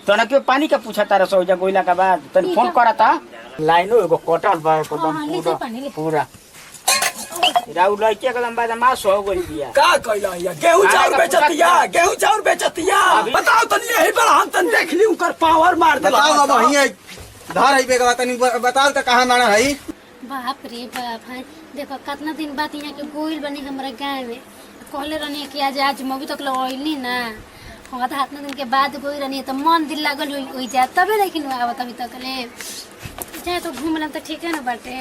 तो ना क्यों पानी का पूछा तारा सो जा गोइला का बाद तन फोन करा था लाइनो एगो कटल बा एकदम पूरा पूरा राउ लइके एकदम बाद मास हो गइल बिया का कइला या गेहूं चाउर बेचतिया बताओ तनी यही पर हम तन देख ली उकर पावर मार दे बताओ अब हिया धार है बेगा तनी बताओ त कहां माना है बाप रे बाप है। देखो कितना दिन बाद यहाँ के गोइल बनी हमारा गाँव में कहले रहनी कि आज मवी तक लइनी ना हम तो इतना दिन के बाद गोइल रहनी तो मन दिल लागल हो जा तबे लेकिन आवत अभी तक ले चाहे तो घूमला तो ठीक है ना बाटे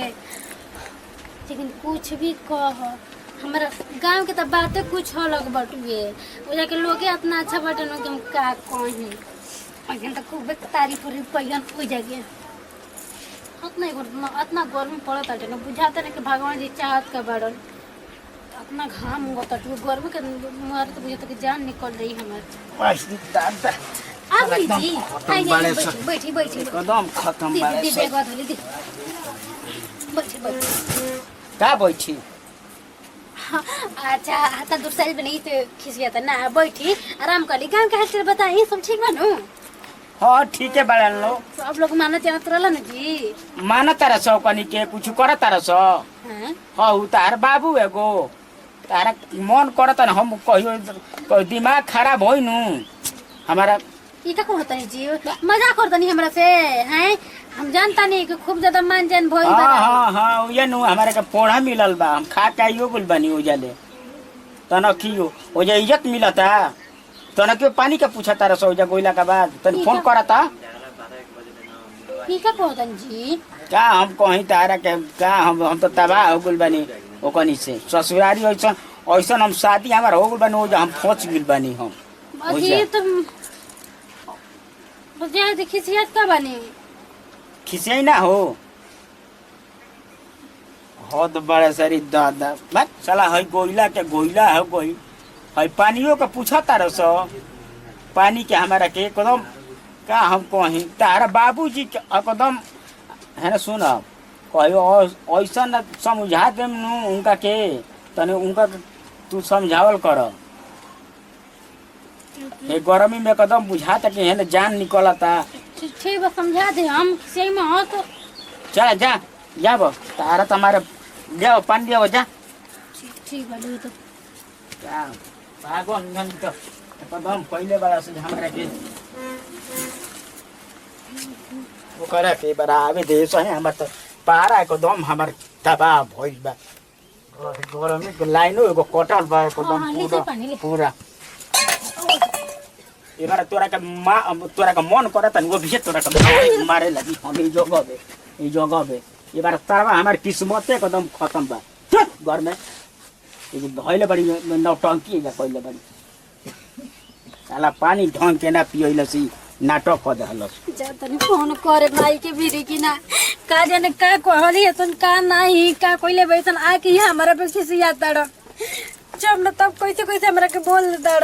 लेकिन कुछ भी कह हमारा गांव के तो बातें कुछ अलग बटुए वजह के लोग इतना अच्छा बटन हो कि हम का कहीं अगन तो खूब तारीफ हो पैगन हो जाए इतना गर्मी पड़त है ना बुझाते ना कि भगवान जी चाहत का बड़न अपना घाम होता है गर्मी के मारे तो बुझाता कि जान निकल रही हमारी बैठी बैठी एकदम खत्म बाड़े का बैठी अच्छा हाथ दूसरी बनी तो खिसिया था ना बैठी आराम कर ली गाँव के हाल बताइए सब ठीक बनू हाँ ठीक है बड़न लो सब लोग माना जानत रहला ना जी माना तारा सौ कनी के कुछ कर तारा सौ हाँ तार बाबू एगो तारा मन करत न हम कहियो दिमाग खराब होई नु हमारा ई का कहत नहीं जी मजाक करत नहीं हमरा से हैं हम जानता नहीं कि खूब ज्यादा मान जान भइल बा हां ये नु हमारे के पोढ़ा मिलल बा हम खा के आइयो गुल बनी हो जाले तना कियो हो जा इज्जत मिलता तना क्यों पानी का पूछा तारा सो जा गोइला का बाद तन फोन करा था ई का कहत जी का हम कहीं तारा के का हम तो तबाह हो गुल बनी ओकनी से ससुरारी ऐसा ऐसा हम शादी हमार हो गुल बनी हो जा हम फंस गुल बनी हम अजी तुम बुझा देखी सियात का बनी खिसे ना हो हद बड़े सरी दादा बस साला है गोइला के गोइला है कोई है पानियों का पूछा तारा सो पानी के हमारा के एकदम का हम कहीं तारा बाबूजी के एकदम है ना सुन कहियो ऐसा न समझा दे उनका के तने उनका तू समझावल कर ये गर्मी में एकदम बुझाता कि है ना जान निकलता ठीक बा समझा दे हम सही में हो तो चल जा जा बो तारा तुम्हारे जाओ पानी दिया जा ठीक बा तो क्या भागोन नन तो एकदम पहले बार से हमरा के वो करे के बराबर दे सही हमर तो पारा को दम हमर तबाह भइल बा गरमी के लाइनो एगो कटल बा एकदम पूरा एबार तोरा का मन करता वो भी तोरा का मारे लगी हम ई जगह बे एबार तारवा हमार किस्मते एकदम खत्म बा घर में एगो धइले बड़ी नौटंकी जा कइले बड़ी साला पानी ढंग के ना पियले सी नाटक कर दहलस जा तनी फोन करे भाई के भी कि ना का जाने का कहली तन का नहीं का कइले बैसन आ कि हमरा पे से याद ताड़ जब न तब कैसे हमरा के बोल दाड़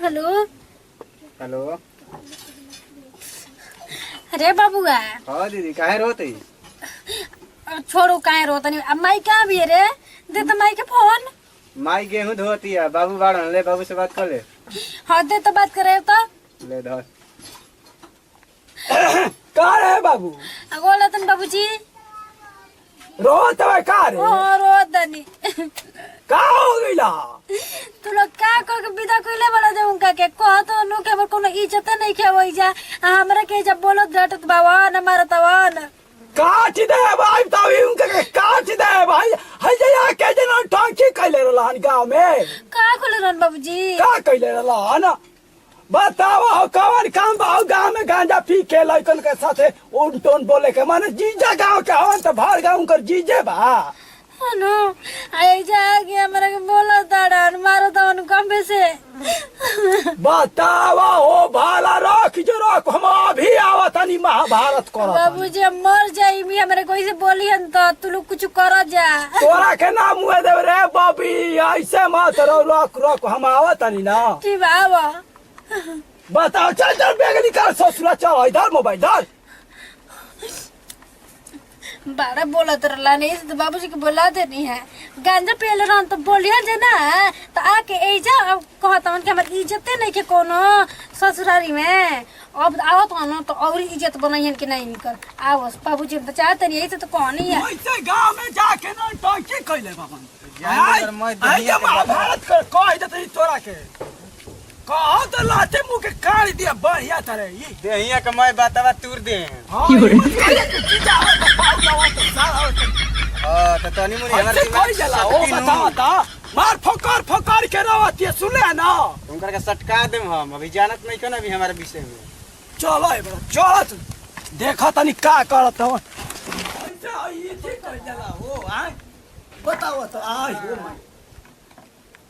हेलो हेलो अरे बाबूआ हां दीदी काहे रोते छोड़ो काहे रोता नहीं अब माई कहाँ भी है रे दे तो माई के फोन माई गेहूं धोती है बाबू बाड़न ले बाबू से बात कर ले हाँ दे तो बात करे तो ले धर का रे बाबू बोला तन बाबूजी रोत है का रे रो दनी का हो गइला तू लोग का के विदा कइले बड़ा जे उनका के कह तो नु के हमर कोनो इज्जत नहीं के होई जा हमरा के जब बोलो डटत बाबा न मारतवन काट दे भाई तभी उनके काट दे भाई है जया के जना टांकी कइले रहन गांव में का खोले रन बाबूजी का कइले रहन बताओ हो कवन काम बा गांव में गांजा पी के लइकन के साथे उन टोन बोले के माने जीजा गांव के हवन त भार गांव कर जीजे बा नो आई जा के हमरा के बोलो दाड़न मारो तो उन कम से बताओ हो भाला रख जो रख हम अभी आवतनी महाभारत करत बाबूजी मर जाई मी हमरा कोई से बोली हन तो तू लोग कुछ कर जा तोरा के नाम हुए देव रे बबी ऐसे मत रख रख हम आवतनी ना की बाबा बताओ चल चल बैग निकाल ससुरा चल इधर मोबाइल धर बारा बोला तो रला नहीं तो बाबूजी को बोला देनी है गांजा पीले रहन तो बोलिया जे ना तो आके ए जा कहत हमन के हमर इज्जते नहीं के कोनो ससुरारी में अब आवत न तो और इज्जत बनाइहन के नहीं निकल आवस बाबूजी तो चाहत नहीं ऐसे तो कहनी है ऐसे गांव में जाके ना टंकी कइले बाबा जान मैं आई महाभारत कर कह देते तोरा के कहो तो लाते मुंह के काट दिया बढ़िया तरह ई देहिया के मैं बतावा तूर दे हां तो तनी मुनी हमर कोई जला ओ बताओ ता मार फकर के रवती सुने ना तुमकर के सटका देम हम अभी जानत नहीं कन अभी हमारे विषय में चलो ए बड़ा चलो तू देखा तनी का करत हो ऐसे ई ठीक कर जला हो आ बताओ तो आई हो मैं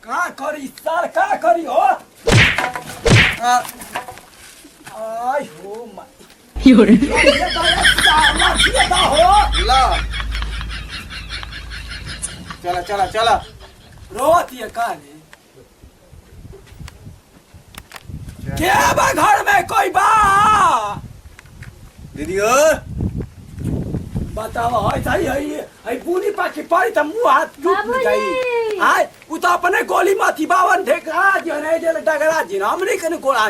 का करी साल का करी हो आई हो मैं ला चला चला चला रोती है काने क्या बा घर में कोई बा दीदियो बताओ है सही है पूरी पाकी पड़ी त मुंह हाथ टूट गई आय उ तो अपने गोली माथी बावन ठेका जो नहीं जे डगरा जी हमने कने गोला